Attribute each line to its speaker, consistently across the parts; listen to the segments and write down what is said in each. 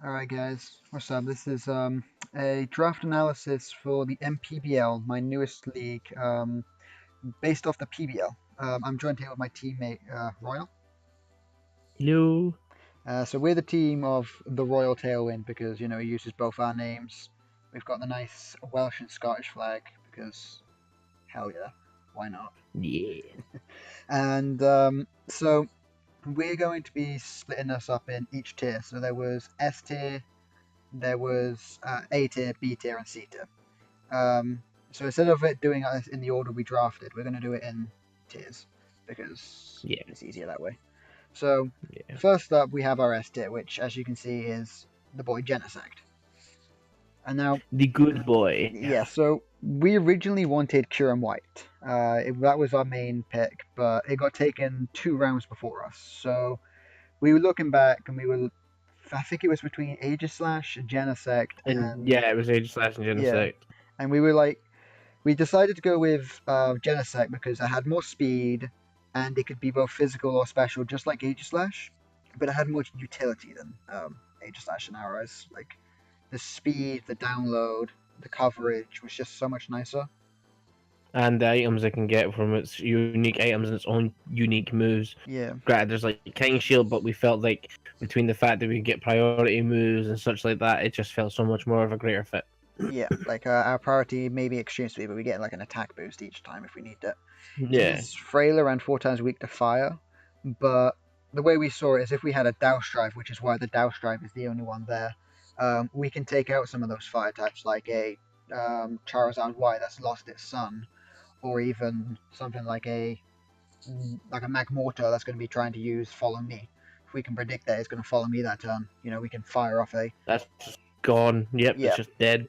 Speaker 1: Alright guys, what's up? This is a draft analysis for the MPBL, my newest league, based off the PBL. I'm joined here with my teammate Royal.
Speaker 2: Hello.
Speaker 1: So we're the team of the Royal Tailwind because, he uses both our names. We've got the nice Welsh and Scottish flag because, hell yeah, why not?
Speaker 2: Yeah.
Speaker 1: And so we're going to be splitting us up in each tier. So there was S tier, there was A tier, B tier, and C tier. So instead of it doing it in the order we drafted, we're going to do it in tiers because
Speaker 2: Yeah.
Speaker 1: it's easier that way. So
Speaker 2: Yeah.
Speaker 1: first up, we have our S tier, which, as you can see, is the boy Genesect. And now,
Speaker 2: The good boy.
Speaker 1: yeah, so we originally wanted Curum White. That was our main pick, but it got taken 2 rounds before us. So we were looking back, and I think it was between Aegislash, Genesect,
Speaker 2: And
Speaker 1: and
Speaker 2: yeah, it was Aegislash and
Speaker 1: yeah,
Speaker 2: Genesect.
Speaker 1: and we decided to go with Genesect because it had more speed and it could be both physical or special, just like Aegislash, but it had more utility than Aegislash in our eyes. Like the speed, the download, the coverage was just so much nicer.
Speaker 2: And the items it can get from its unique items and its own unique moves.
Speaker 1: Yeah,
Speaker 2: Granted, there's like King Shield, but we felt like between the fact that we could get priority moves and such like that, it just felt so much more of a greater fit.
Speaker 1: yeah. Like our priority may be extreme speed, but we get like an attack boost each time if we need it.
Speaker 2: Yeah.
Speaker 1: He's frailer and 4 times weak to fire, but the way we saw it is if we had a Douse Drive, which is why the Douse Drive is the only one there, we can take out some of those fire types like a Charizard Y that's lost its sun, or even something like a Magmortar that's going to be trying to use Follow Me. If we can predict that it's going to follow me that turn, we can fire off a
Speaker 2: That's just gone. Yep,
Speaker 1: yeah.
Speaker 2: it's just dead.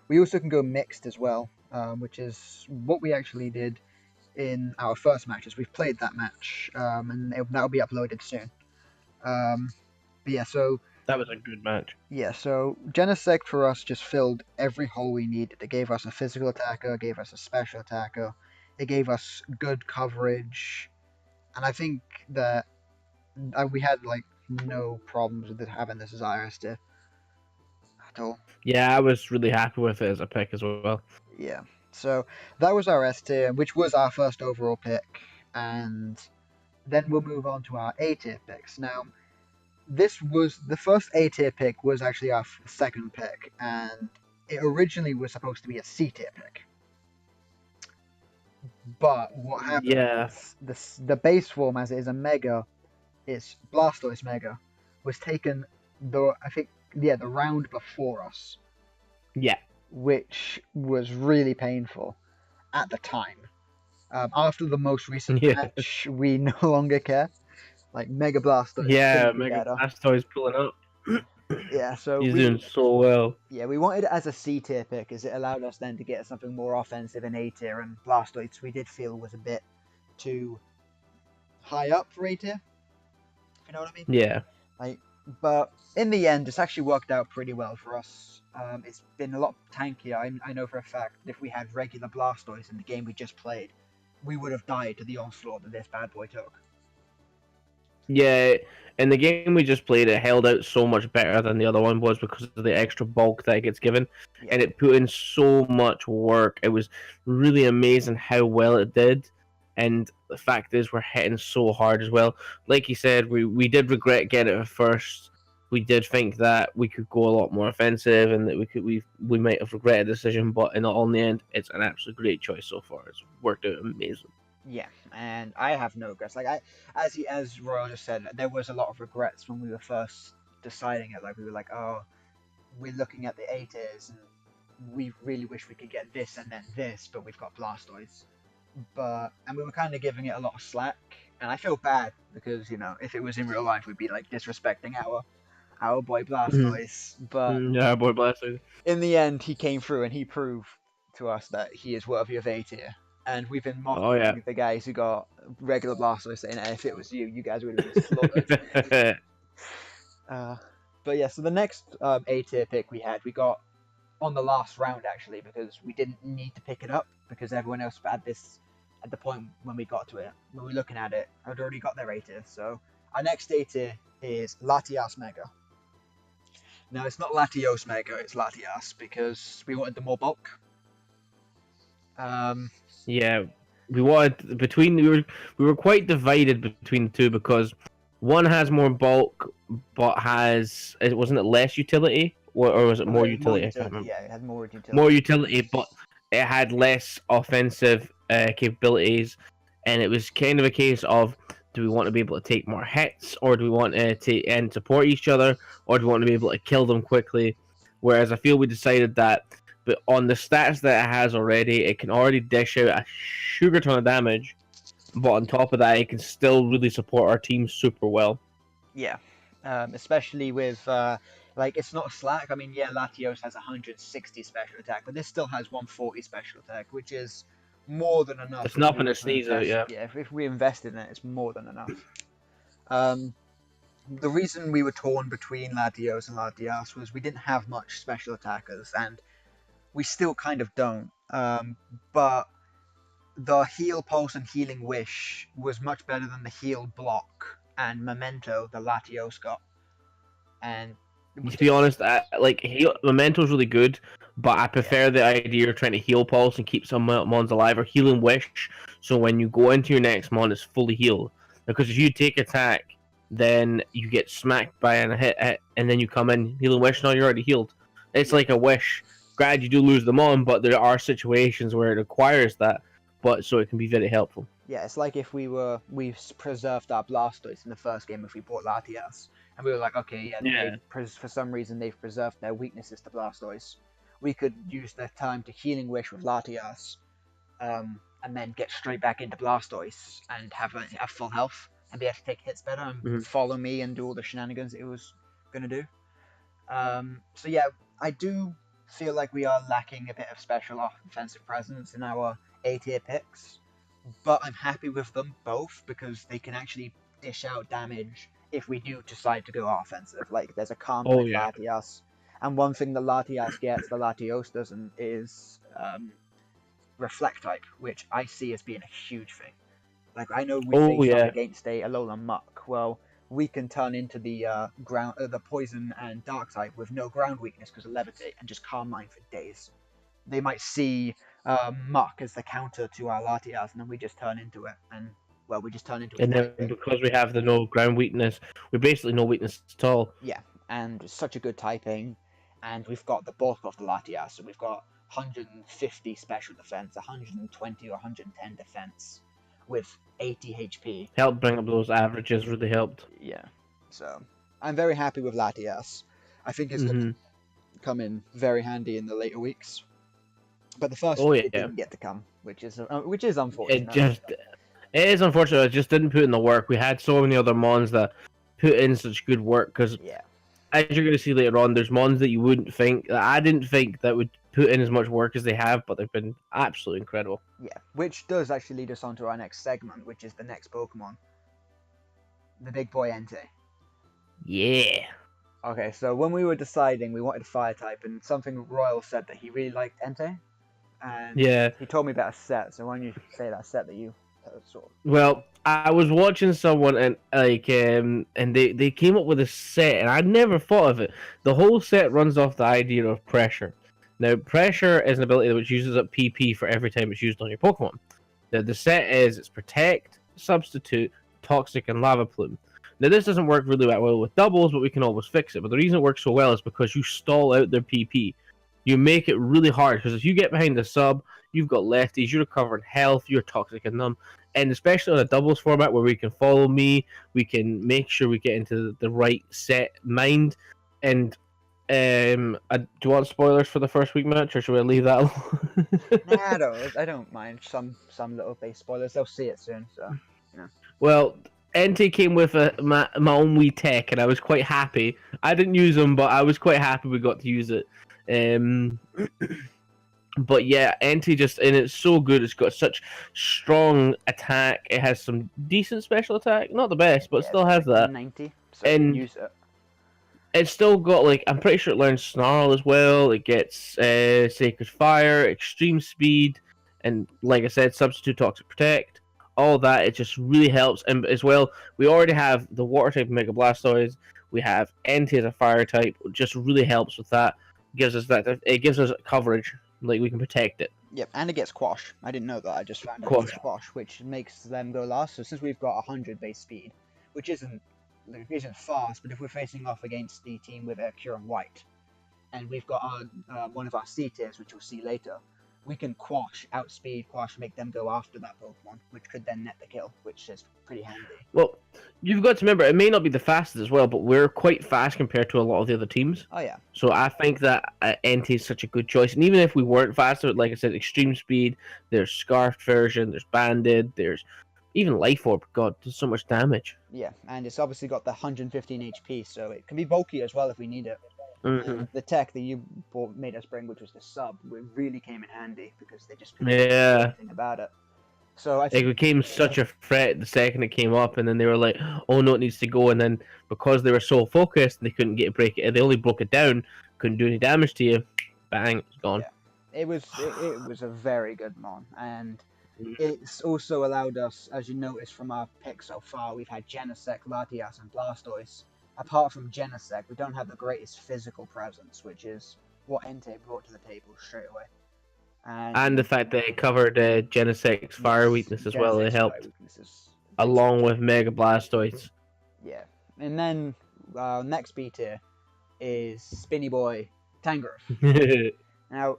Speaker 1: We also can go mixed as well, which is what we actually did in our first matches. We've played that match, and that'll be uploaded soon. But yeah, so
Speaker 2: That was a good match.
Speaker 1: Genesect for us just filled every hole we needed. It gave us a physical attacker, it gave us a special attacker, it gave us good coverage, and I think that we had like no problems with having this as IRS at all.
Speaker 2: Yeah, I was really happy with it as a pick as well.
Speaker 1: Yeah. So that was our S tier, which was our first overall pick, and then we'll move on to our A tier picks. Now, this was the first A tier pick was actually our second pick, and it originally was supposed to be a C tier pick. But what happened?
Speaker 2: Yeah.
Speaker 1: The base form, as it is a Mega, it's Blastoise Mega, was taken the round before us.
Speaker 2: Yeah.
Speaker 1: Which was really painful at the time. After the most recent match, we no longer care. Like Mega Blastoise.
Speaker 2: Yeah, Mega Blastoise pulling up.
Speaker 1: Yeah, so
Speaker 2: he's doing so well.
Speaker 1: Yeah, we wanted it as a C tier pick as it allowed us then to get something more offensive in A tier, and Blastoise we did feel was a bit too high up for A tier. If you know what I mean?
Speaker 2: Yeah.
Speaker 1: But in the end, it's actually worked out pretty well for us. It's been a lot tankier. I know for a fact that if we had regular Blastoise in the game we just played, we would have died to the onslaught that this bad boy took.
Speaker 2: Yeah, in the game we just played, it held out so much better than the other one was because of the extra bulk that it gets given. Yeah. And it put in so much work. It was really amazing how well it did. And the fact is, we're hitting so hard as well. Like you said, we did regret getting it at first. We did think that we could go a lot more offensive, and that we might have regretted the decision. But in the end, it's an absolute great choice so far. It's worked out amazing.
Speaker 1: Yeah, and I have no regrets. Like as Royal just said, there was a lot of regrets when we were first deciding it. Like we were like, oh, we're looking at the A tiers, and we really wish we could get this and then this, but we've got Blastoise. And we were kind of giving it a lot of slack, and I feel bad because if it was in real life, we'd be like disrespecting our boy Blastoise. But
Speaker 2: yeah, our boy Blastoise.
Speaker 1: In the end, he came through and he proved to us that he is worthy of A tier. And we've been mocking the guys who got regular Blastoise, saying, if it was you guys would have been slaughtered. But yeah, so the next A tier pick we got on the last round actually, because we didn't need to pick it up because everyone else had this at the point when we got to it. When we were looking at it, had already got their A tier. So our next A tier is Latias Mega. No, it's not Latios Mega, it's Latias because we wanted the more bulk. Um,
Speaker 2: Yeah, we wanted between we were quite divided between the two because one has more bulk but has it wasn't it less utility or was it more
Speaker 1: more
Speaker 2: utility? I can't
Speaker 1: utility.
Speaker 2: remember.
Speaker 1: Yeah, it had more
Speaker 2: More
Speaker 1: utility.
Speaker 2: utility, but it had less offensive capabilities, and it was kind of a case of do we want to be able to take more hits, or do we want to take and support each other, or do we want to be able to kill them quickly? Whereas I feel we decided that, but on the stats that it has already, it can already dish out a sugar ton of damage, but on top of that, it can still really support our team super well.
Speaker 1: Yeah, especially with like it's not slack. I mean, yeah, Latios has 160 special attack, but this still has 140 special attack, which is more than enough
Speaker 2: It's
Speaker 1: if we
Speaker 2: nothing to
Speaker 1: were to
Speaker 2: sneeze at,
Speaker 1: invest.
Speaker 2: yeah.
Speaker 1: Yeah, if we invested in it, it's more than enough. Um, the reason we were torn between Latios and Latias was we didn't have much special attackers, and we still kind of don't. But the heal pulse and healing wish was much better than the heal block and memento the Latios got, and we
Speaker 2: To be
Speaker 1: just
Speaker 2: honest, like Memento's really good, but I
Speaker 1: yeah
Speaker 2: prefer the idea of trying to heal pulse and keep some mons alive or healing wish. So when you go into your next mon, it's fully healed. Because if you take attack, then you get smacked by a hit, and then you come in healing wish. Now you're already healed. It's
Speaker 1: yeah
Speaker 2: like a wish. Glad you do lose the mon, but there are situations where it requires that. But so it can be very helpful.
Speaker 1: yeah. It's like if we preserved our Blastoise in the first game if we bought Latias, and we were like, okay, yeah,
Speaker 2: Yeah.
Speaker 1: for some reason they've preserved their weaknesses to Blastoise. We could use their time to healing wish with Latias, and then get straight back into Blastoise and have full health and be able to take hits better and
Speaker 2: Mm-hmm.
Speaker 1: follow me and do all the shenanigans it was gonna do. So yeah, I do feel like we are lacking a bit of special offensive presence in our A tier picks, but I'm happy with them both because they can actually dish out damage if we do decide to go offensive. Like there's a calm
Speaker 2: Oh
Speaker 1: with
Speaker 2: yeah.
Speaker 1: Latias, and one thing the Latias gets, the Latios doesn't, is reflect type, which I see as being a huge thing. Like I know we
Speaker 2: Oh
Speaker 1: face off
Speaker 2: yeah.
Speaker 1: against a Alolan Muck. Well, we can turn into the the poison and dark type with no ground weakness because of levitate and just calm mind for days. They might see Muck as the counter to our Latias, and then we just turn into it, and well, we just turn into its
Speaker 2: And then
Speaker 1: type thing.
Speaker 2: because we have the no ground weakness, we basically no weakness at all.
Speaker 1: Yeah, and it's such a good typing, and we've got the bulk of the Latias, so we've got 150 special defense, 120 or 110 defense, with 80 HP.
Speaker 2: Helped bring up those averages, really helped.
Speaker 1: Yeah, so I'm very happy with Latias. I think it's going
Speaker 2: Mm-hmm.
Speaker 1: to come in very handy in the later weeks. But the first
Speaker 2: Oh
Speaker 1: week
Speaker 2: yeah,
Speaker 1: it didn't get to come, which is
Speaker 2: it
Speaker 1: unfortunate.
Speaker 2: just it is unfortunate. It just didn't put in the work. We had so many other mons that put in such good work because,
Speaker 1: Yeah,
Speaker 2: as you're going to see later on, there's mons that you wouldn't think that I didn't think that would put in as much work as they have, but they've been absolutely incredible.
Speaker 1: yeah. Which does actually lead us on to our next segment, which is the next Pokemon, the big boy Entei.
Speaker 2: Yeah.
Speaker 1: Okay, so when we were deciding, we wanted a fire type, and something Royal said that he really liked Entei, and
Speaker 2: Yeah.
Speaker 1: he told me about a set. So why don't you say that set that you saw?
Speaker 2: Well, I was watching someone and and they came up with a set and I never thought of it. The whole set runs off the idea of pressure. Now, pressure is an ability which uses up PP for every time it's used on your Pokemon. Now, the set is it's protect, substitute, toxic, and lava plume. Now, this doesn't work really well with doubles, but we can always fix it. But the reason it works so well is because you stall out their PP. You make it really hard because if you get behind the sub, you've got lefties, you're recovering health, you're toxic and numb. And especially on a doubles format where we can follow me, we can make sure we get into the right set mind. And do you want spoilers for the first week match, or should we leave that alone?
Speaker 1: Nah, I don't mind some little base spoilers. They'll see it soon, so you know.
Speaker 2: Well, NT came with my own wee tech, and I was quite happy. I didn't use them, but I was quite happy we got to use it. But yeah, NT just and it's so good. It's got such strong attack. It has some decent special attack, not the best, but
Speaker 1: Yeah,
Speaker 2: still has that.
Speaker 1: 90, so you can
Speaker 2: And
Speaker 1: use it.
Speaker 2: it's still got like I'm pretty sure it learns Snarl as well. It gets Sacred Fire, Extreme Speed, and like I said, Substitute, Toxic Protect. All that it just really helps. And as well, we already have the Water type Mega Blastoise. We have Entei as a fire type, just really helps with that. It gives us coverage, like we can protect it.
Speaker 1: Yep, and it gets Quash. I didn't know that. I just found out it gets
Speaker 2: Quash.
Speaker 1: Quash, which makes them go last. So since we've got 100 base speed, which isn't fast, but if we're facing off against the team with a Cure and White, and we've got one of our C tiers, which we'll see later, we can outspeed Quash, make them go after that Pokemon, which could then net the kill, which is pretty handy.
Speaker 2: Well, you've got to remember, it may not be the fastest as well, but we're quite fast compared to a lot of the other teams.
Speaker 1: Oh yeah.
Speaker 2: So I think that Entei is such a good choice. And even if we weren't faster, like I said, Extreme Speed, there's Scarfed version, there's Banded, there's even Life Orb. God, does so much damage.
Speaker 1: Yeah, and it's obviously got the 115 HP, so it can be bulky as well if we need it.
Speaker 2: Mm-hmm.
Speaker 1: The tech that you made us bring, which was the sub, really came in handy because they just couldn't
Speaker 2: do
Speaker 1: anything about it. So I think
Speaker 2: it became such a threat the second it came up, and then they were like, "Oh no, it needs to go." And then because they were so focused, they couldn't get it break it. They only broke it down, couldn't do any damage to you. Bang, it's gone.
Speaker 1: Yeah. It was a very good mon, and it's also allowed us, as you notice from our picks so far, we've had Genesect, Latias, and Blastoise. Apart from Genesect, we don't have the greatest physical presence, which is what Entei brought to the table straight away.
Speaker 2: And the fact that it covered Genesect's fire weakness as well, it helped. Along with Mega Blastoise.
Speaker 1: Yeah. And then next B tier is Spinny Boy Tangrowth. Now,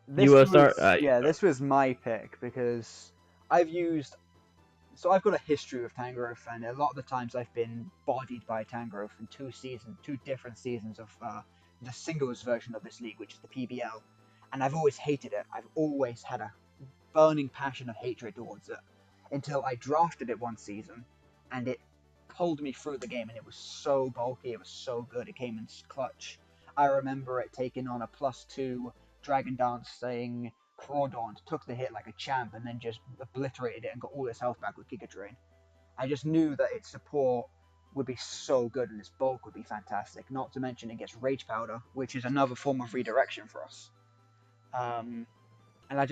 Speaker 1: this was my pick because I've got a history with Tangrowth, and a lot of the times I've been bodied by Tangrowth in two different seasons of the singles version of this league, which is the PBL, and I've always hated it. I've always had a burning passion of hatred towards it until I drafted it one season, and it pulled me through the game, and it was so bulky, it was so good, it came in clutch. I remember it taking on a +2 Dragon Dancing Crawdaunt, took the hit like a champ, and then just obliterated it and got all its health back with Giga Drain. I just knew that its support would be so good and its bulk would be fantastic. Not to mention it gets Rage Powder, which is another form of redirection for us. And I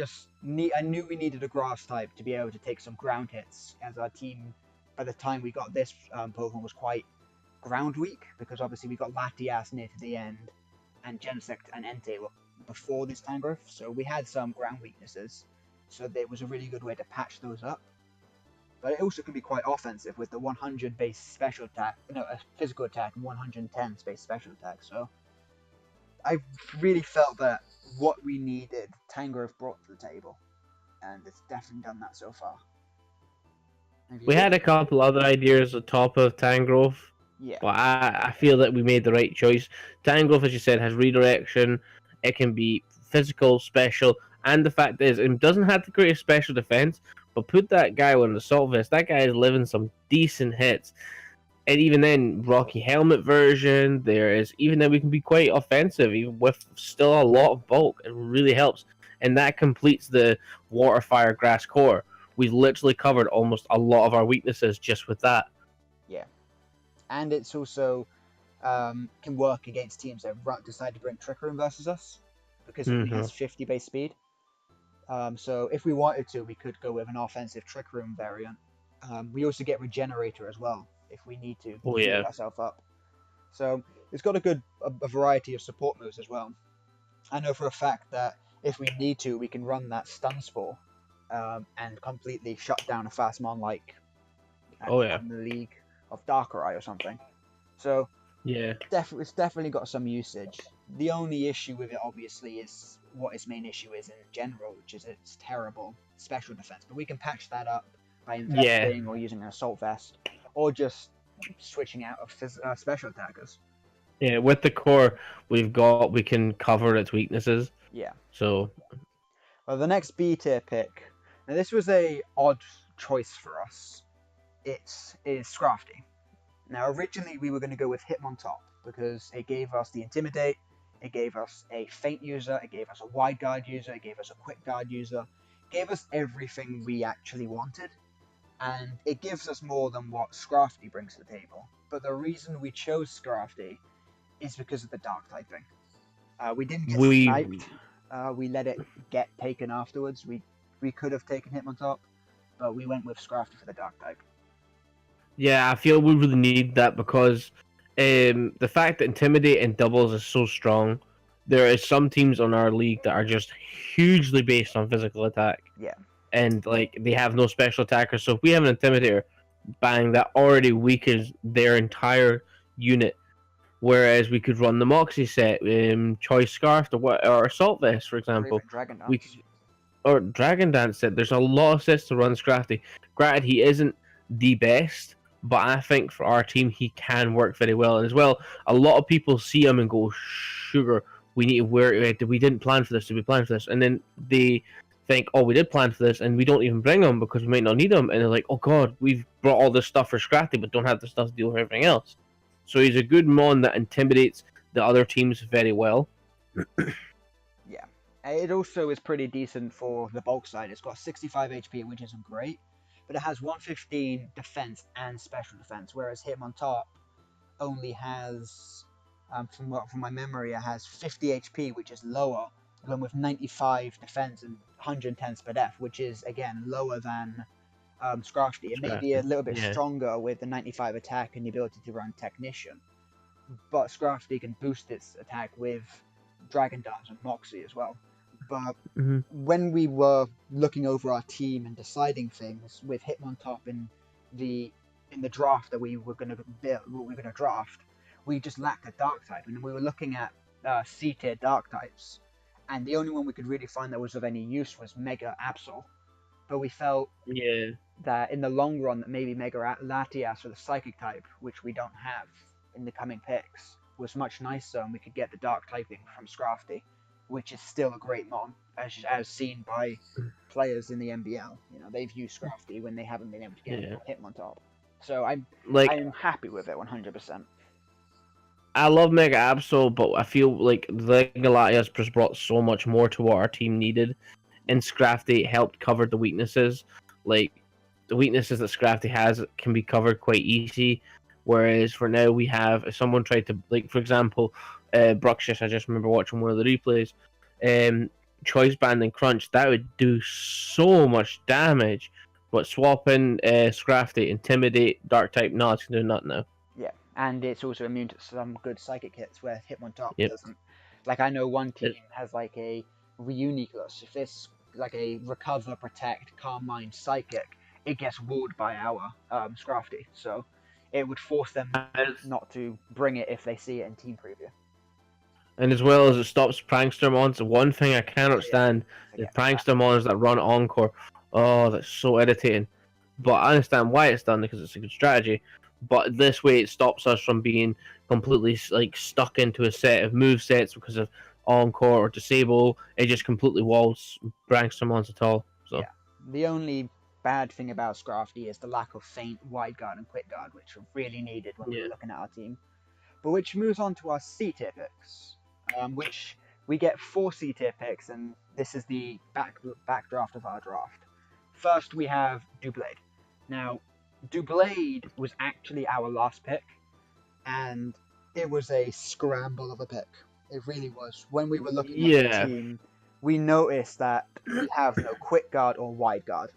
Speaker 1: knew we needed a grass type to be able to take some ground hits, as our team, by the time we got this Pokemon, was quite ground weak, because obviously we got Latias near to the end, and Genesect and Entei were before this Tangrowth, so we had some ground weaknesses, so it was a really good way to patch those up. But it also can be quite offensive with the 100 base special attack, a physical attack, and 110 base special attack, so I really felt that what we needed, Tangrowth brought to the table, and it's definitely done that so far.
Speaker 2: We had a couple other ideas on top of Tangrowth.
Speaker 1: Yeah.
Speaker 2: But I feel that we made the right choice. Tangrowth, as you said, has redirection. It can be physical, special, and the fact is, it doesn't have the greatest special defense, but put that guy on the Assault Vest, that guy is living some decent hits. And even then, Rocky Helmet version, even then we can be quite offensive, even with still a lot of bulk. It really helps. And that completes the Water, Fire, Grass core. We've literally covered almost a lot of our weaknesses just with that.
Speaker 1: Yeah. And it's also can work against teams that decide to bring Trick Room versus us, because it only has 50 base speed. So if we wanted to, we could go with an offensive Trick Room variant. We also get Regenerator as well if we need to heal ourselves up. So it's got a variety of support moves as well. I know for a fact that if we need to, we can run that Stun Spore and completely shut down a fast mon like in the League of Darkrai or something. So it's definitely got some usage. The only issue with it, obviously, is what its main issue is in general, which is its terrible special defense. But we can patch that up by investing or using an Assault Vest, or just switching out of special attackers.
Speaker 2: Yeah, with the core we can cover its weaknesses.
Speaker 1: Yeah.
Speaker 2: So,
Speaker 1: well, the next B tier pick. Now, this was a odd choice for us. It is Scrafty. Now, originally we were going to go with Hitmontop because it gave us the Intimidate, it gave us a Feint user, it gave us a Wide Guard user, it gave us a Quick Guard user, it gave us everything we actually wanted, and it gives us more than what Scrafty brings to the table. But the reason we chose Scrafty is because of the Dark typing. We didn't get sniped. We let it get taken afterwards. We could have taken Hitmontop, but we went with Scrafty for the Dark type.
Speaker 2: Yeah, I feel we really need that because the fact that Intimidate in doubles is so strong, there is some teams on our league that are just hugely based on physical attack.
Speaker 1: Yeah.
Speaker 2: And like they have no special attackers. So if we have an Intimidator, bang, that already weakens their entire unit. Whereas we could run the Moxie set, Choice Scarf, or Assault Vest, for
Speaker 1: Or even
Speaker 2: example.
Speaker 1: Dragon
Speaker 2: We
Speaker 1: Dance.
Speaker 2: could, or Dragon Dance set. There's a lot of sets to run Scrafty. Granted, he isn't the best, but I think for our team he can work very well. And as well, a lot of people see him and go, "Sugar, we need to wear it. We didn't plan for this. Did we plan for this?" And then they think, "Oh, we did plan for this," and we don't even bring him because we might not need him. And they're like, "Oh God, we've brought all this stuff for Scrafty, but don't have the stuff to deal with everything else." So he's a good mon that intimidates the other teams very well.
Speaker 1: Yeah. It also is pretty decent for the bulk side. It's got 65 HP, which isn't great, but it has 115 defense and special defense, whereas him on top only has, from my memory, it has 50 HP, which is lower, than with 95 defense and 110 SPDF, which is again lower than Scrafty. It may be a
Speaker 2: Scrafty,
Speaker 1: little bit
Speaker 2: yeah.
Speaker 1: stronger with the 95 attack and the ability to run Technician, but Scrafty can boost its attack with Dragon Dance and Moxie as well. But
Speaker 2: Mm-hmm.
Speaker 1: when we were looking over our team and deciding things with Hitmontop the in the draft that we were going to build, what we were going to draft, we just lacked a dark type, and we were looking at C tier dark types, and the only one we could really find that was of any use was Mega Absol. But we felt
Speaker 2: Yeah.
Speaker 1: that in the long run, that maybe Mega Latias or the Psychic type, which we don't have in the coming picks, was much nicer, and we could get the Dark typing from Scrafty, which is still a great mon, as seen by players in the MBL. You know, they've used Scrafty when they haven't been able to get
Speaker 2: Yeah.
Speaker 1: Hitmontop. So I'm
Speaker 2: Like
Speaker 1: happy with it 100%.
Speaker 2: I love Mega Absol, but I feel like the Galatias just brought so much more to what our team needed, and Scrafty helped cover the weaknesses. Like the weaknesses that Scrafty has can be covered quite easy, whereas for now we have if someone tried to like for example, Bruxish. I just remember watching one of the replays. Choice Band and Crunch that would do so much damage, but swapping Scrafty, Intimidate, Dark type, no, it's gonna do nothing now.
Speaker 1: Yeah, and it's also immune to some good psychic hits where Hitmontop
Speaker 2: Yep.
Speaker 1: doesn't. Like I know one team has like a Reuniculus. If it's like a Recover, Protect, Calm Mind, Psychic, it gets walled by our Scrafty. So it would force them not to bring it if they see it in team preview.
Speaker 2: And as well as it stops prankster mons. One thing I cannot stand is prankster mons that run Encore. Oh, that's so irritating. But I understand why it's done because it's a good strategy. But this way it stops us from being completely like stuck into a set of move sets because of Encore or Disable. It just completely walls prankster mons at all. So
Speaker 1: yeah, the only bad thing about Scrafty is the lack of Feint, Wide Guard, and Quick Guard, which are really needed when we were looking at our team. But which moves on to our C tier picks, which we get 4 C tier picks, and this is the back draft of our draft. First, we have Doublade. Now, Doublade was actually our last pick, and it was a scramble of a pick. It really was. When we were looking at the team, we noticed that we have no Quick Guard or Wide Guard,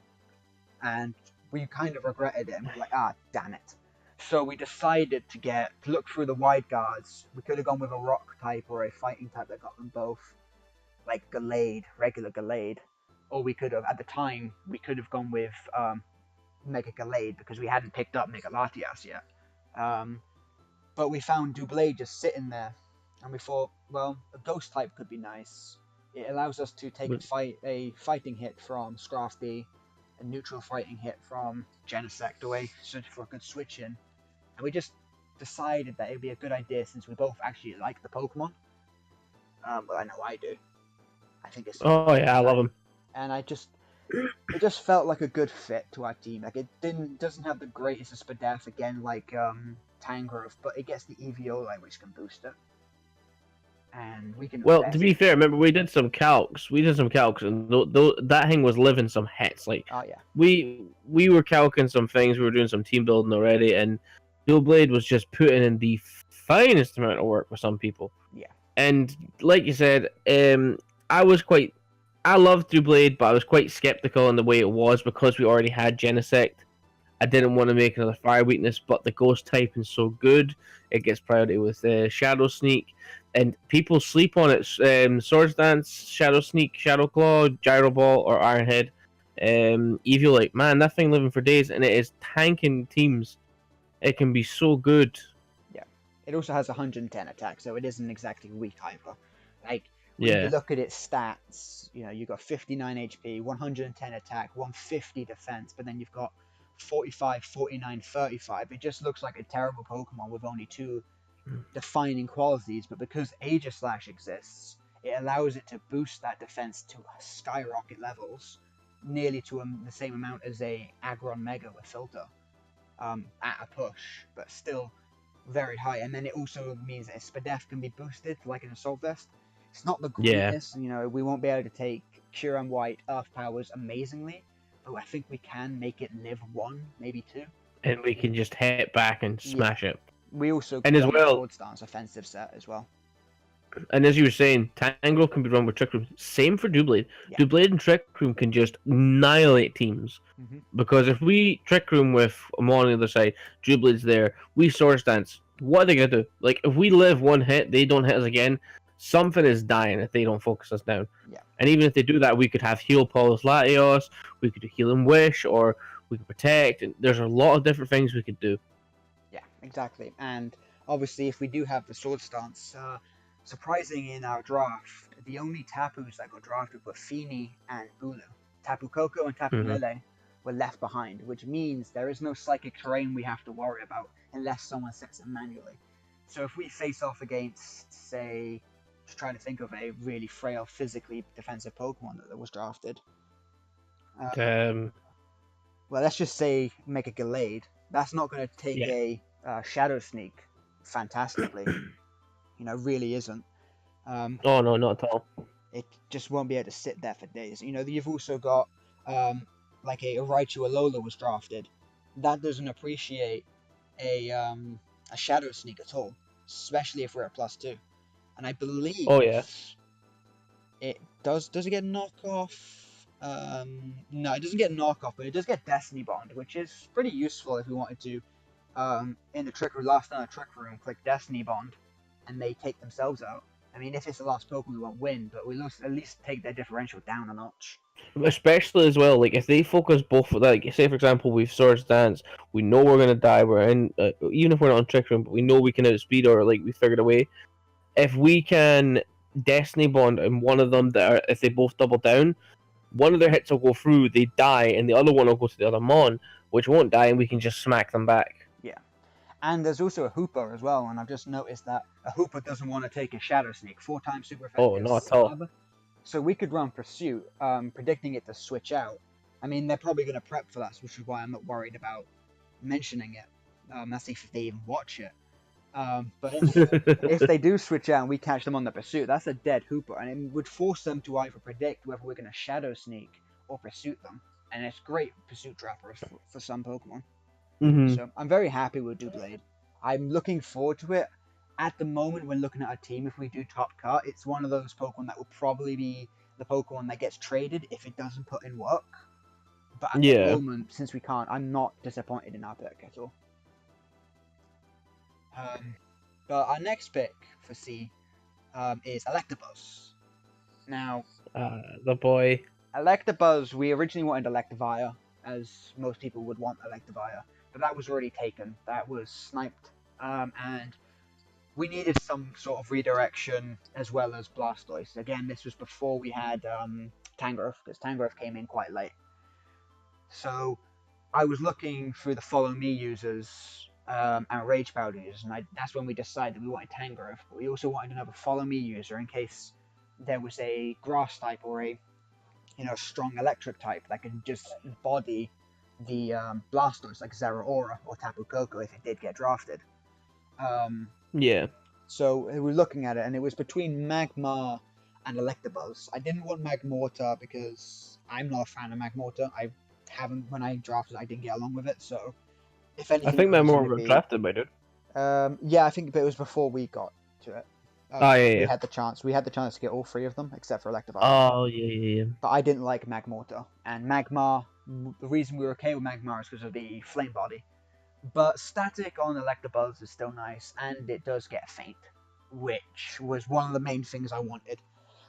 Speaker 1: and we kind of regretted it. And we're like, damn it. So we decided to look through the wide guards. We could have gone with a rock type or a fighting type that got them both, like Gallade, regular Gallade, or we could have at the time gone with Mega Gallade because we hadn't picked up Mega Latias yet. But we found Doublade just sitting there, and we thought, well, a ghost type could be nice. It allows us to take a fighting hit from Scrafty, a neutral fighting hit from Genesect away, so for a good switch in. And we just decided that it would be a good idea since we both actually like the Pokemon. Well, I know I do. I think it's.
Speaker 2: Oh yeah, I love them.
Speaker 1: And it just felt like a good fit to our team. Like it doesn't have the greatest of SPDF again, like Tangrowth, but it gets the Evioli, which can boost it. And we can.
Speaker 2: Well, to be fair, remember we did some calcs. And that thing was living some hits. Like,
Speaker 1: oh yeah,
Speaker 2: we were calcing some things. We were doing some team building already, and Doublade was just putting in the finest amount of work with some people.
Speaker 1: Yeah.
Speaker 2: And like you said, I loved Doublade, but I was quite skeptical in the way it was because we already had Genesect, I didn't want to make another fire weakness, but the ghost typing's so good, it gets priority with Shadow Sneak, and people sleep on it. Swords Dance, Shadow Sneak, Shadow Claw, Gyro Ball, or Iron Head. Evil, like, man, that thing living for days, and it is tanking teams. It can be so good.
Speaker 1: Yeah. It also has 110 attack, so it isn't exactly weak either. Like, when you
Speaker 2: Yeah.
Speaker 1: look at its stats, you've got 59 HP, 110 attack, 150 defense, but then you've got 45, 49, 35. It just looks like a terrible Pokemon with only two defining qualities, but because Aegislash exists, it allows it to boost that defense to skyrocket levels, nearly to the same amount as a Aggron Mega with Filter, at a push, but still very high. And then it also means that Spadef can be boosted like an Assault Vest. It's not the
Speaker 2: Yeah.
Speaker 1: greatest, we won't be able to take Kyurem White Earth Powers amazingly, but I think we can make it live one, maybe two.
Speaker 2: And we can just hit back and smash it.
Speaker 1: We also
Speaker 2: And as
Speaker 1: got
Speaker 2: well,
Speaker 1: Sword Stance offensive set as well.
Speaker 2: And as you were saying, Tangrowth can be run with Trick Room. Same for Doublade.
Speaker 1: Yeah.
Speaker 2: Doublade and Trick Room can just annihilate teams.
Speaker 1: Mm-hmm.
Speaker 2: Because if we Trick Room with Amon on the other side, Doublade's there, we Swords Dance, what are they going to do? Like, if we live one hit, they don't hit us again, something is dying if they don't focus us down.
Speaker 1: Yeah.
Speaker 2: And even if they do that, we could have Heal Pulse Latios, we could do Healing Wish, or we could Protect. And there's a lot of different things we could do.
Speaker 1: Yeah, exactly. And obviously, if we do have the Sword Stance, surprising in our draft, the only Tapus that got drafted were Feeny and Bulu. Tapu Koko and Tapu Lele were left behind, which means there is no psychic terrain we have to worry about unless someone sets it manually. So if we face off against, say, just trying to think of a really frail, physically defensive Pokemon that was drafted. Well, let's just say make a Gallade. That's not going to take a Shadow Sneak fantastically. Really isn't.
Speaker 2: Oh, no, not at all.
Speaker 1: It just won't be able to sit there for days. You've also got, like a Raichu Alola was drafted. That doesn't appreciate a Shadow Sneak at all, especially if we're at +2. And I believe...
Speaker 2: Oh, yeah.
Speaker 1: It does it get knockoff? No, it doesn't get knockoff, but it does get Destiny Bond, which is pretty useful if we wanted to, in the Trick Room, last time in the Trick Room, click Destiny Bond, and they take themselves out. I mean, if it's the last Pokemon, we won't win, but we'll at least take their differential down a notch.
Speaker 2: Especially as well, like if they focus both, like say for example, we've Swords Dance, we know we're gonna die. We're in, even if we're not on Trick Room, but we know we can outspeed or like we figured a way. If we can Destiny Bond and one of them that are, if they both double down, one of their hits will go through, they die, and the other one will go to the other Mon, which won't die, and we can just smack them back.
Speaker 1: Yeah. And there's also a Hooper as well, and I've just noticed that a Hooper doesn't want to take a Shadow Sneak, 4 times super effective.
Speaker 2: Oh, not at all.
Speaker 1: So we could run Pursuit, predicting it to switch out. I mean, they're probably going to prep for that, which is why I'm not worried about mentioning it. That's if they even watch it. But if they do switch out and we catch them on the Pursuit, that's a dead Hooper, and it would force them to either predict whether we're going to Shadow Sneak or Pursuit them. And it's great Pursuit trappers for some Pokemon.
Speaker 2: Mm-hmm.
Speaker 1: So I'm very happy with Doublade. I'm looking forward to it. At the moment, when looking at our team, if we do top cut, it's one of those Pokemon that will probably be the Pokemon that gets traded if it doesn't put in work. But at the moment, since we can't, I'm not disappointed in our pick at all. But our next pick for C is Electabuzz. Now,
Speaker 2: the boy.
Speaker 1: Electabuzz, we originally wanted Electivire, as most people would want Electivire, but that was already taken. That was sniped, and we needed some sort of redirection as well as Blastoise. Again, this was before we had Tangrowth, because Tangrowth came in quite late. So I was looking through the Follow Me users and Rage Powder users, and that's when we decided we wanted Tangrowth, but we also wanted another Follow Me user in case there was a Grass type or a strong Electric type that could just body the Blastoise, like Zeraora or Tapu Koko if it did get drafted.
Speaker 2: Yeah.
Speaker 1: So we were looking at it, and it was between Magmar and Electabuzz. I didn't want Magmortar because I'm not a fan of Magmortar. When I drafted, I didn't get along with it. So, if anything,
Speaker 2: I think Magmar got drafted by dude.
Speaker 1: Yeah, I think, but it was before we got to it. We had the chance. We had the chance to get all 3 of them except for Electivire.
Speaker 2: Oh yeah.
Speaker 1: But I didn't like Magmortar, and Magmar the reason we were okay with Magmar is because of the Flame Body. But static on Electabuzz is still nice, and it does get faint, which was one of the main things I wanted.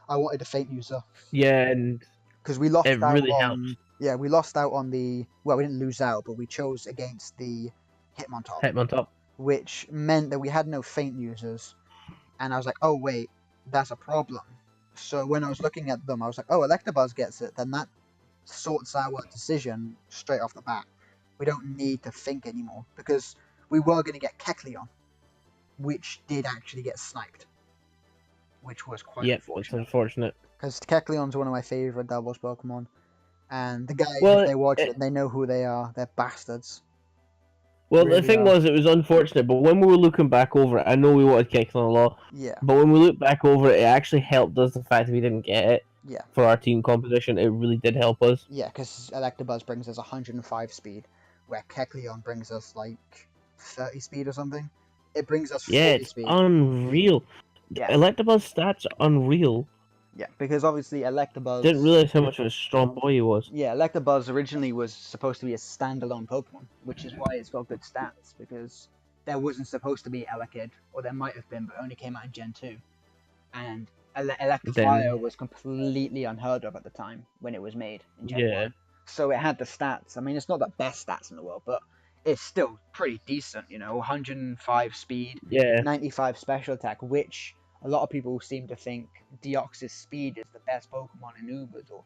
Speaker 1: I wanted a faint user.
Speaker 2: Yeah, and
Speaker 1: because we lost
Speaker 2: it
Speaker 1: out
Speaker 2: really
Speaker 1: on
Speaker 2: helps.
Speaker 1: we lost out on the we didn't lose out, but we chose against the Hitmontop,
Speaker 2: Hitmontop.
Speaker 1: which meant that we had no faint users, and I was like, oh wait, that's a problem. So when I was looking at them, I was like, oh, Electabuzz gets it, then that sorts our decision straight off the bat. We don't need to think anymore, because we were going to get Kecleon, which did actually get sniped, which was quite
Speaker 2: unfortunate.
Speaker 1: Because Kecleon's one of my favourite doubles Pokemon. And the guys,
Speaker 2: Well,
Speaker 1: if they watch it, they know who they are. They're bastards.
Speaker 2: Well,
Speaker 1: Really
Speaker 2: the thing was, it was unfortunate, but when we were looking back over it, I know we wanted Kecleon a lot.
Speaker 1: Yeah.
Speaker 2: But when we look back over it, it actually helped us the fact that we didn't get it.
Speaker 1: Yeah.
Speaker 2: For our team composition, it really did help us.
Speaker 1: Yeah, because Electabuzz brings us 105 speed, where Kecleon brings us like 30 speed or something. It brings us 40 speed.
Speaker 2: Yeah, it's unreal.
Speaker 1: Yeah.
Speaker 2: Electabuzz stats are unreal.
Speaker 1: Yeah, because obviously Electabuzz...
Speaker 2: Didn't realize how much of a strong boy he was.
Speaker 1: Yeah, Electabuzz originally was supposed to be a standalone Pokemon, which is why it's got good stats, because there wasn't supposed to be Elekid, or there might have been, but it only came out in Gen 2. And Electivire was completely unheard of at the time when it was made in Gen 1. So it had the stats. I mean, it's not the best stats in the world, but it's still pretty decent, 105 speed, 95 special attack, which... a lot of people seem to think Deoxys Speed is the best Pokemon in Ubers, or,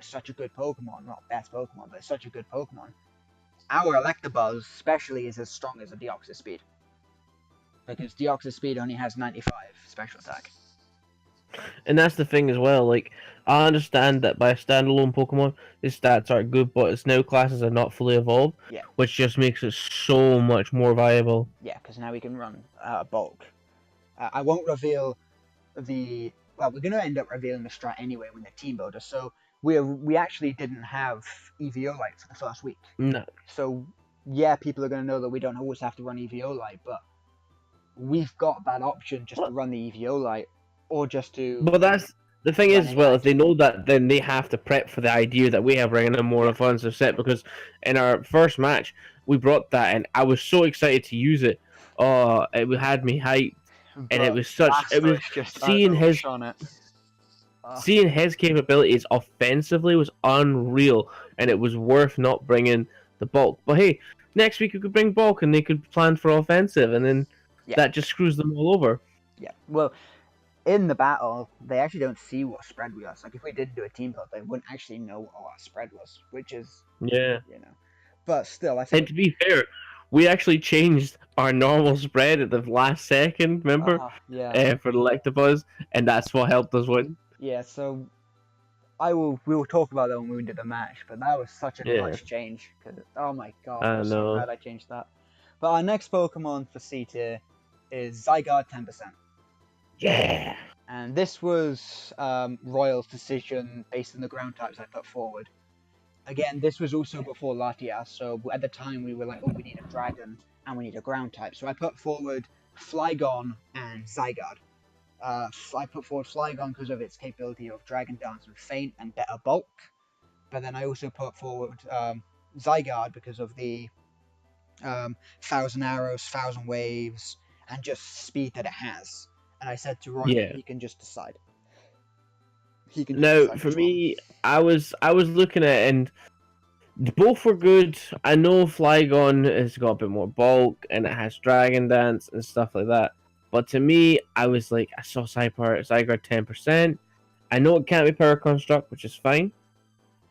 Speaker 1: such a good Pokemon. Not best Pokemon, but such a good Pokemon. Our Electabuzz, especially, is as strong as a Deoxys Speed. Because Deoxys Speed only has 95 special attack.
Speaker 2: And that's the thing as well, like, I understand that by a standalone Pokemon, his stats are good, but its now classes are not fully evolved, which just makes it so much more viable.
Speaker 1: Yeah, because now we can run bulk. I won't reveal the... well, we're going to end up revealing the strat anyway when the team builder, so we actually didn't have Eviolite for the first week.
Speaker 2: No.
Speaker 1: So, yeah, people are going to know that we don't always have to run Eviolite, but we've got that option just to run the Eviolite, or just to...
Speaker 2: But that's... the thing is, as well, if they know that, then they have to prep for the idea that we have bringing in a more offensive set, because in our first match, we brought that, and I was so excited to use it. Oh, it had me hyped. And it was such... it was just seeing his... seeing his capabilities offensively was unreal, and it was worth not bringing the bulk. But hey, next week you could bring bulk, and they could plan for offensive, and then that just screws them all over.
Speaker 1: Yeah, well, in the battle, they actually don't see what spread we are. So, like, if we did do a team build, they wouldn't actually know what our spread was, which is... But still, I think...
Speaker 2: and to be fair, we actually changed our normal spread at the last second, remember? For the Electabuzz, and that's what helped us win.
Speaker 1: Yeah, so we will talk about that when we did the match, but that was such a clutch change. Cause, oh my god, I was so glad I changed that. But our next Pokemon for C tier is Zygarde 10%.
Speaker 2: Yeah!
Speaker 1: And this was Royal's decision based on the ground types I put forward. Again, this was also before Latias, so at the time we were like, oh, we need a dragon and we need a ground type. So I put forward Flygon and Zygarde. I put forward Flygon because of its capability of Dragon Dance and Feint and better bulk. But then I also put forward Zygarde because of the 1,000 arrows, 1,000 waves, and just speed that it has. And I said to Roy, he can just decide.
Speaker 2: Now, for me, I was looking at it, and both were good. I know Flygon has got a bit more bulk, and it has Dragon Dance and stuff like that. But to me, I was like, I saw Zygarde 10%. I know it can't be Power Construct, which is fine.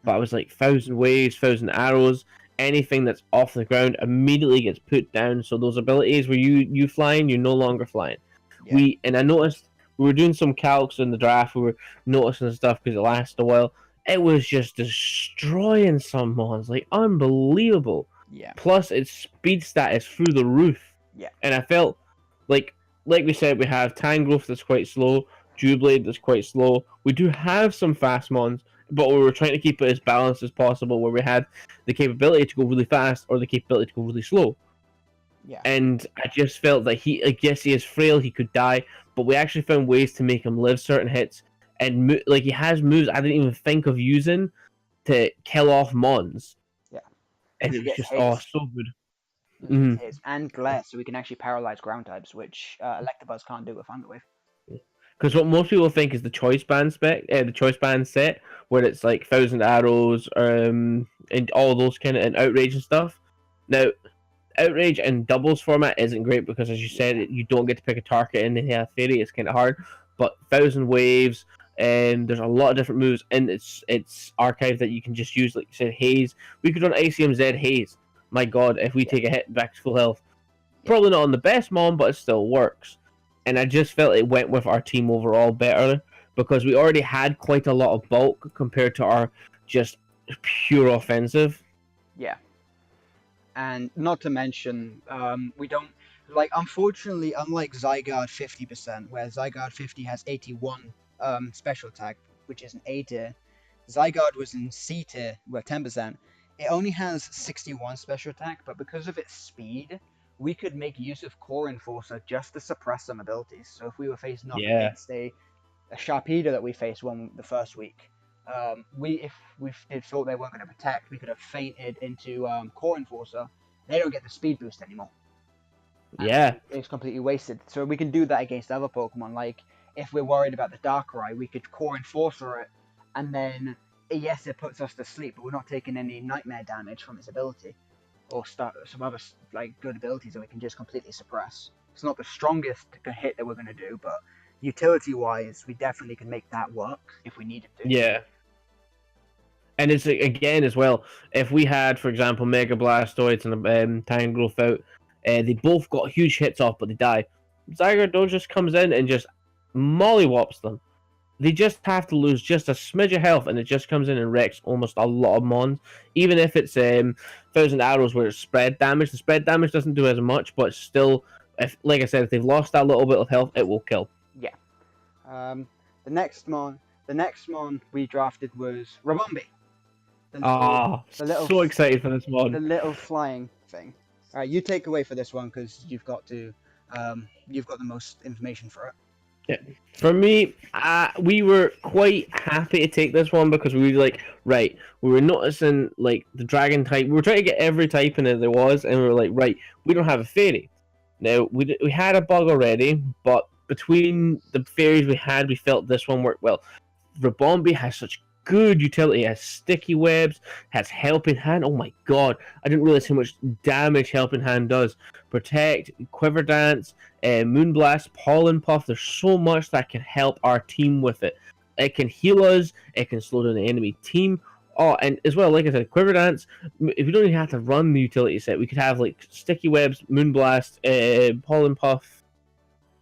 Speaker 2: But I was like, 1,000 waves, 1,000 arrows, anything that's off the ground immediately gets put down. So those abilities where you flying, you're no longer flying. Yeah. And I noticed we were doing some calcs in the draft. We were noticing stuff because it lasted a while. It was just destroying some mons, like unbelievable.
Speaker 1: Yeah.
Speaker 2: Plus, its speed stat is through the roof.
Speaker 1: Yeah.
Speaker 2: And I felt like we said, we have Tangrowth that's quite slow, Dewblade that's quite slow. We do have some fast mons, but we were trying to keep it as balanced as possible, where we had the capability to go really fast or the capability to go really slow.
Speaker 1: Yeah.
Speaker 2: And I just felt that I guess he is frail, he could die, but we actually found ways to make him live certain hits, and like he has moves I didn't even think of using to kill off mons,
Speaker 1: Yeah.
Speaker 2: and
Speaker 1: Because
Speaker 2: it
Speaker 1: he
Speaker 2: was
Speaker 1: gets
Speaker 2: just oh
Speaker 1: haste.
Speaker 2: so good.
Speaker 1: He gets
Speaker 2: Mm-hmm.
Speaker 1: haste and glare, so we can actually paralyze ground types, which Electabuzz can't do with Thunderwave.
Speaker 2: Because what most people think is the choice band the choice band set, where it's like thousand arrows, and all those kind of and outrage and stuff. Now, outrage and doubles format isn't great because, as you said,
Speaker 1: Yeah.
Speaker 2: you don't get to pick a target in the theory. It's kind of hard. But thousand waves, and there's a lot of different moves, and it's archive that you can just use. Like you said, haze. We could run ICMZ haze. My God, if we
Speaker 1: Yeah.
Speaker 2: take a hit back to full health,
Speaker 1: Yeah.
Speaker 2: probably not on the best mon, but it still works. And I just felt it went with our team overall better because we already had quite a lot of bulk compared to our just pure offensive.
Speaker 1: Yeah. And not to mention, we don't like. Unfortunately, unlike Zygarde 50%, where Zygarde 50 has 81 special attack, which is an A tier, Zygarde was in C tier, where 10%. It only has 61 special attack, but because of its speed, we could make use of Core Enforcer just to suppress some abilities. So if we were facing off
Speaker 2: Yeah.
Speaker 1: against a Sharpedo that we faced the first week, if we thought they weren't going to protect, we could have fainted into Core Enforcer. They don't get the speed boost anymore, and
Speaker 2: Yeah.
Speaker 1: it's completely wasted. So we can do that against other Pokemon. Like if we're worried about the Darkrai, we could Core Enforcer it, and then yes, it puts us to sleep, but we're not taking any nightmare damage from its ability, or start some other like good abilities that we can just completely suppress. It's not the strongest hit that we're going to do, but utility-wise, we definitely can make that work if we needed to.
Speaker 2: Yeah. And it's again as well. If we had, for example, Mega Blastoids and Tangrowth out, they both got huge hits off, but they die. Zygarde just comes in and just mollywops them. They just have to lose just a smidge of health, and it just comes in and wrecks almost a lot of mons. Even if it's thousand arrows where it's spread damage, the spread damage doesn't do as much, but still, if like I said, if they've lost that little bit of health, it will kill.
Speaker 1: Yeah. The next mon we drafted was Rabombi.
Speaker 2: So excited for this
Speaker 1: The
Speaker 2: one.
Speaker 1: little flying thing. All right, you take away for this one because you've got the most information for it.
Speaker 2: Yeah. For me, we were quite happy to take this one because we were like, right, we were noticing like the dragon type. We were trying to get every type in that there was, and we were like, right, we don't have a fairy. Now we had a bug already, but between the fairies we felt this one worked well. Rabombi has such good utility. It has sticky webs, has helping hand. Oh my god, I didn't realize how much damage helping hand does. Protect, quiver dance, moonblast, pollen puff. There's so much that can help our team with it. It can heal us. It can slow down the enemy team. Oh, and as well, like I said, quiver dance. If we don't even have to run the utility set, we could have like sticky webs, moonblast, pollen puff.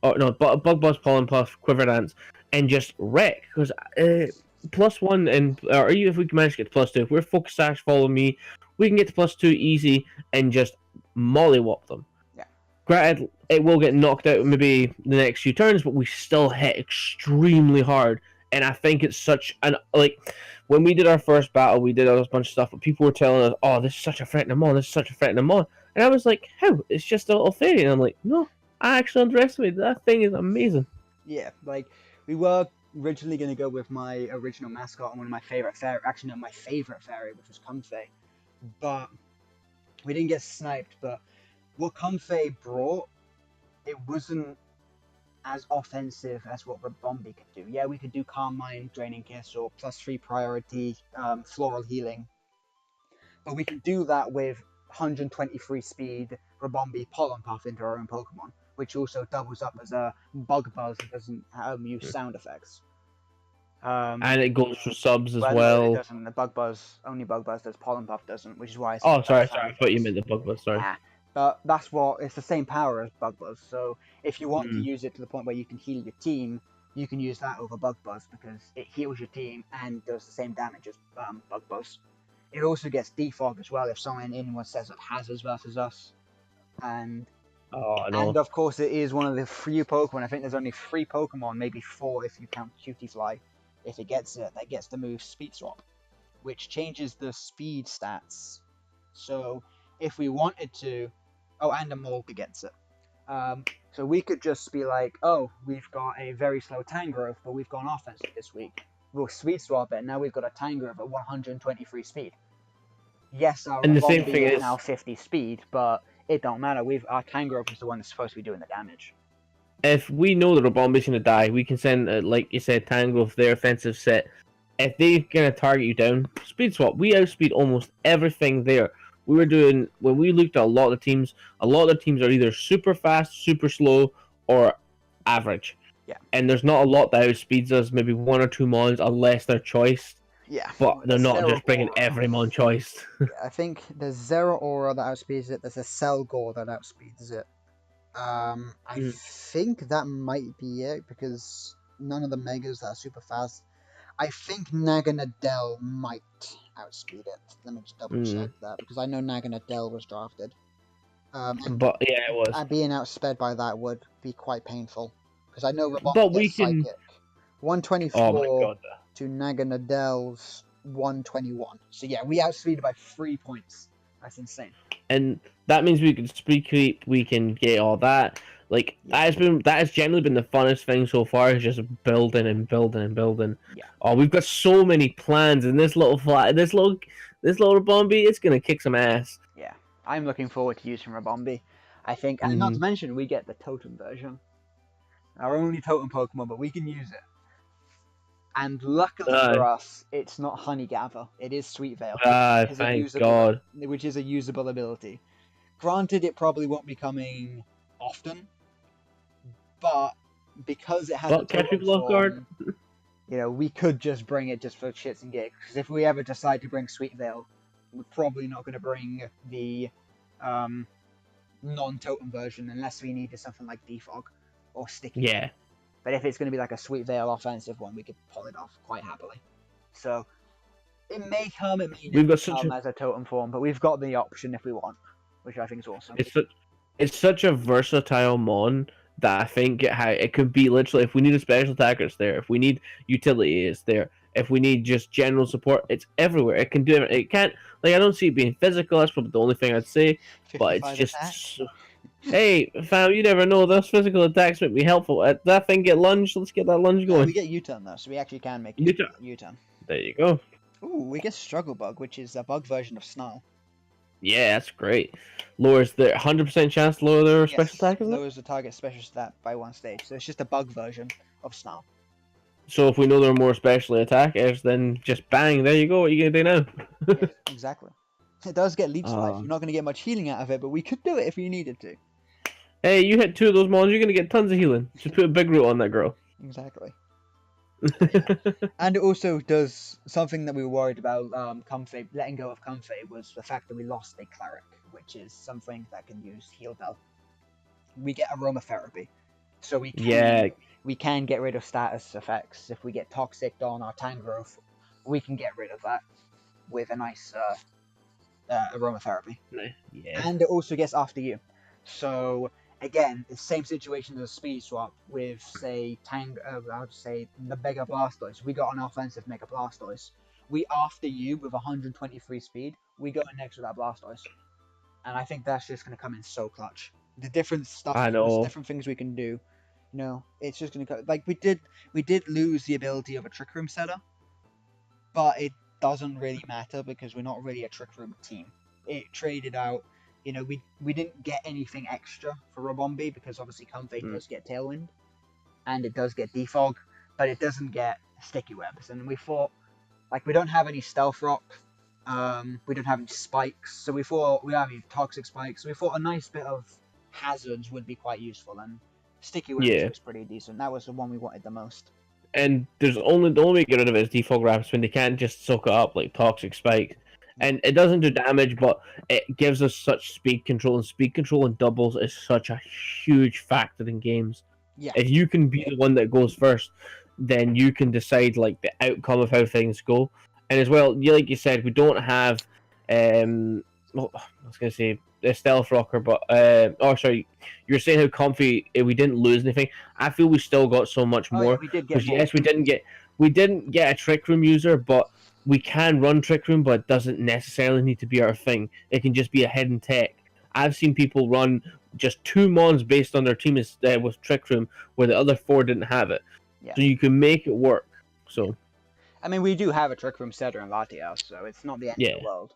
Speaker 2: Oh no, bug buzz, pollen puff, quiver dance, and just wreck because +1 and or even if we can manage to get to +2, if we're focus sash follow me, we can get to +2 easy and just mollywop them.
Speaker 1: Yeah.
Speaker 2: Granted, it will get knocked out maybe the next few turns, but we still hit extremely hard. And I think it's such an like when we did our first battle, we did a bunch of stuff, but people were telling us, "Oh, this is such a threat to mon. This is such a threat to mon." And I was like, "How? It's just a little fairy." And I'm like, "No, I actually underestimated. That thing is amazing."
Speaker 1: Yeah, like we were originally going to go with my original mascot and one of my favorite fairy, actually not my favorite fairy, which was Comfey, but we didn't get sniped. But what Comfey brought, it wasn't as offensive as what Rabombi could do. Yeah, we could do Calm Mind, Draining Kiss, or +3 priority, Floral Healing, but we can do that with 123 speed Rabombi Pollen Puff into our own Pokemon, which also doubles up as a Bug Buzz that doesn't use sound effects.
Speaker 2: And it goes for subs as
Speaker 1: No, it
Speaker 2: well.
Speaker 1: doesn't. The Bug Buzz, only Bug Buzz does. Pollen Puff doesn't, which is why it's.
Speaker 2: Oh, sorry. I thought you meant the bug buzz. Sorry.
Speaker 1: But that's what it's the same power as Bug Buzz. So if you want to use it to the point where you can heal your team, you can use that over Bug Buzz because it heals your team and does the same damage as Bug Buzz. It also gets defog as well if anyone sets up hazards versus us, and of course it is one of the few Pokemon. I think there's only 3 Pokemon, maybe 4 if you count Cutiefly. If it gets it, that gets the move Speed Swap, which changes the speed stats. So if we wanted to, and a Molga gets it. So we could just be like, oh, we've got a very slow Tangrowth, but we've gone offensive this week. we'll speed swap it, and now we've got a Tangrowth at 123 speed. Yes, our
Speaker 2: And the same
Speaker 1: Rabombi
Speaker 2: thing
Speaker 1: is
Speaker 2: is,
Speaker 1: now 50 speed, but it don't matter. Our Tangrowth is the one that's supposed to be doing the damage.
Speaker 2: if we know the Robombi's gonna die, we can send, like you said, Tango for their offensive set. If they're gonna target you down, speed swap. We outspeed almost everything there. We were doing when we looked at a lot of the teams. A lot of the teams are either super fast, super slow, or average.
Speaker 1: Yeah.
Speaker 2: And there's not a lot that outspeeds us. Maybe one or two mons, unless they're choiced.
Speaker 1: Yeah.
Speaker 2: But they're not
Speaker 1: Zero
Speaker 2: just bringing
Speaker 1: Aura.
Speaker 2: every mon choiced.
Speaker 1: I think there's Zero Aura that outspeeds it. There's a Selgor that outspeeds it. I think that might be it because none of the Megas that are super fast. I think Naganadel might outspeed it. Let me just double check that because I know Naganadel was drafted.
Speaker 2: But yeah, it was.
Speaker 1: And being outsped by that would be quite painful because I know
Speaker 2: But
Speaker 1: Rabombi
Speaker 2: we
Speaker 1: gets
Speaker 2: can.
Speaker 1: Psychic. 124
Speaker 2: Oh my god.
Speaker 1: to Naganadel's 121. So yeah, we outspeeded by 3 points. That's insane.
Speaker 2: And that means we can speed creep, we can get all that. Like that has generally been the funnest thing so far, is just building and building and building.
Speaker 1: Yeah.
Speaker 2: Oh, we've got so many plans in this little this little Bombi, it's gonna kick some ass.
Speaker 1: Yeah. I'm looking forward to using Rabombi. I think, and not to mention, we get the totem version. Our only totem Pokemon, but we can use it. And luckily for us, it's not Honeygather. It is Sweet Veil.
Speaker 2: Thank God.
Speaker 1: Which is a usable ability. Granted, it probably won't be coming often, but because it has a totem form, we could just bring it just for shits and gigs. Because if we ever decide to bring Sweet Veil, we're probably not going to bring the non-totem version unless we needed something like Defog or Sticky.
Speaker 2: Yeah.
Speaker 1: But if it's going to be like a Sweet Veil offensive one, we could pull it off quite happily. So it may come, it may not come as a totem form, but we've got the option if we want, which I think is awesome.
Speaker 2: It's such a versatile mon that I think it could be literally, if we need a special attacker, it's there. If we need utility, it's there. If we need just general support, it's everywhere. It can do it. It can't, I don't see it being physical. That's probably the only thing I'd say. But it's just... Hey, fam, you never know. Those physical attacks might be helpful. That thing get lunged. Let's get that lunge going.
Speaker 1: We get U-turn, though, so we actually can make U-turn.
Speaker 2: There you go.
Speaker 1: Ooh, we get Struggle Bug, which is a bug version of Snarl.
Speaker 2: Yeah, that's great. Lowers the 100% chance to lower their special attack, is it?
Speaker 1: Lowers the target special stat by 1 stage. So it's just a bug version of Snarl.
Speaker 2: So if we know they're more specially attackers, then just bang, there you go. What are you going to do
Speaker 1: now? Yeah, exactly. It does get Leech Life. You're not going to get much healing out of it, but we could do it if we needed to.
Speaker 2: Hey, you hit 2 of those mons, you're going to get tons of healing. Just put a big root on that girl.
Speaker 1: Exactly. And it also does something that we were worried about, Comfey, letting go of Comfey, was the fact that we lost a Cleric, which is something that can use Heal Bell. We get Aromatherapy. So we can get rid of status effects. If we get Toxic on our Tangrowth, we can get rid of that with a nice Aromatherapy.
Speaker 2: Yeah.
Speaker 1: And it also gets After You. So... Again, the same situation as a speed swap with, say, I would say the Mega Blastoise. We got an offensive Mega Blastoise. We After You with 123 speed. We go in next with that Blastoise. And I think that's just going to come in so clutch. The different stuff, different things we can do. It's just going to come. Like, we did lose the ability of a Trick Room setter. But it doesn't really matter because we're not really a Trick Room team. It traded out... we didn't get anything extra for Rabombi because obviously Comfey does get Tailwind and it does get Defog, but it doesn't get Sticky Webs. And we thought, we don't have any Stealth Rock, we don't have any Spikes, so we thought we have any Toxic Spikes, so we thought a nice bit of Hazards would be quite useful, and Sticky Webs was pretty decent. That was the one we wanted the most.
Speaker 2: And the only way to get rid of it is Defog Wraps when they can't just soak it up like Toxic Spike. And it doesn't do damage, but it gives us such speed control, and speed control in doubles is such a huge factor in games.
Speaker 1: Yeah.
Speaker 2: If you can be the one that goes first, then you can decide the outcome of how things go. And as well, like you said, we don't have I was gonna say the Stealth Rocker, but sorry, you were saying how comfy we didn't lose anything. I feel we still got so much more.
Speaker 1: Yeah, we did get more.
Speaker 2: Yes, we didn't get a Trick Room user, but we can run Trick Room, but it doesn't necessarily need to be our thing. It can just be a hidden tech. I've seen people run just 2 mons based on their team with Trick Room, where the other 4 didn't have it. Yeah. So you can make it work. So
Speaker 1: I mean, we do have a Trick Room setter in Latias, so it's not the end of
Speaker 2: Yeah.
Speaker 1: the world.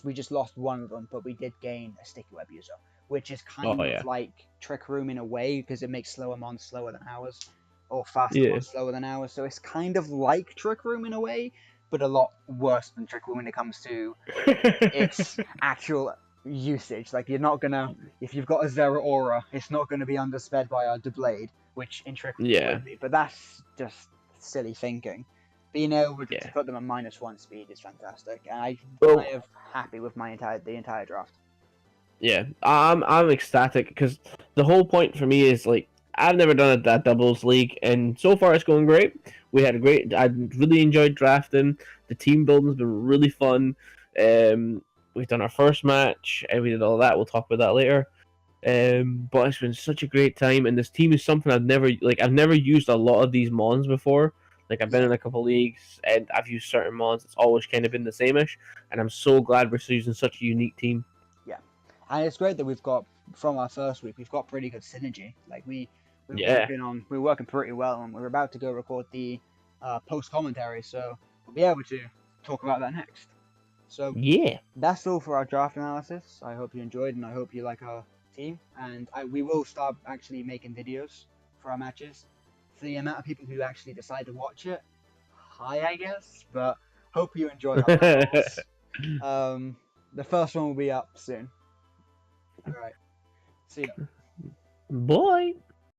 Speaker 1: We just lost one of them, but we did gain a Sticky Web user, which is
Speaker 2: Oh
Speaker 1: kind of
Speaker 2: yeah.
Speaker 1: like Trick Room in a way, because it makes slower mons slower than ours, or faster
Speaker 2: Yeah.
Speaker 1: mons slower than ours. So it's kind of like Trick Room in a way, but a lot worse than Trick Room when it comes to its actual usage. Like, you're not gonna, if you've got a Zero Aura, it's not gonna be undersped by a Deblade, which in Trick Room
Speaker 2: Yeah.
Speaker 1: would be. But that's just silly thinking. Being able to
Speaker 2: Yeah.
Speaker 1: put them at -1 speed is fantastic, and I'm
Speaker 2: Well,
Speaker 1: kind of happy with the entire draft.
Speaker 2: yeah, I'm ecstatic because the whole point for me is like I've never done a doubles league, and so far it's going great. We had a great. I really enjoyed drafting. The team building's been really fun. We've done our first match, and we did all that. We'll talk about that later. But it's been such a great time, and this team is something I've never used a lot of these mons before. Like I've been
Speaker 1: Yeah.
Speaker 2: in a couple leagues, and I've used certain mons. It's always kind of been the same-ish, and I'm so glad we're using such a unique team.
Speaker 1: Yeah, and it's great that we've got from our first week, we've got pretty good synergy. Like
Speaker 2: Yeah.
Speaker 1: we're working pretty well, and we're about to go record the post commentary, so we'll be able to talk about that next. So
Speaker 2: Yeah.
Speaker 1: that's all for our draft analysis. I hope you enjoyed, and I hope you like our team. And we will start actually making videos for our matches. For the amount of people who actually decide to watch it, hi, I guess. But hope you enjoyed our battles. The first one will be up soon. All right. See ya.
Speaker 2: Boy.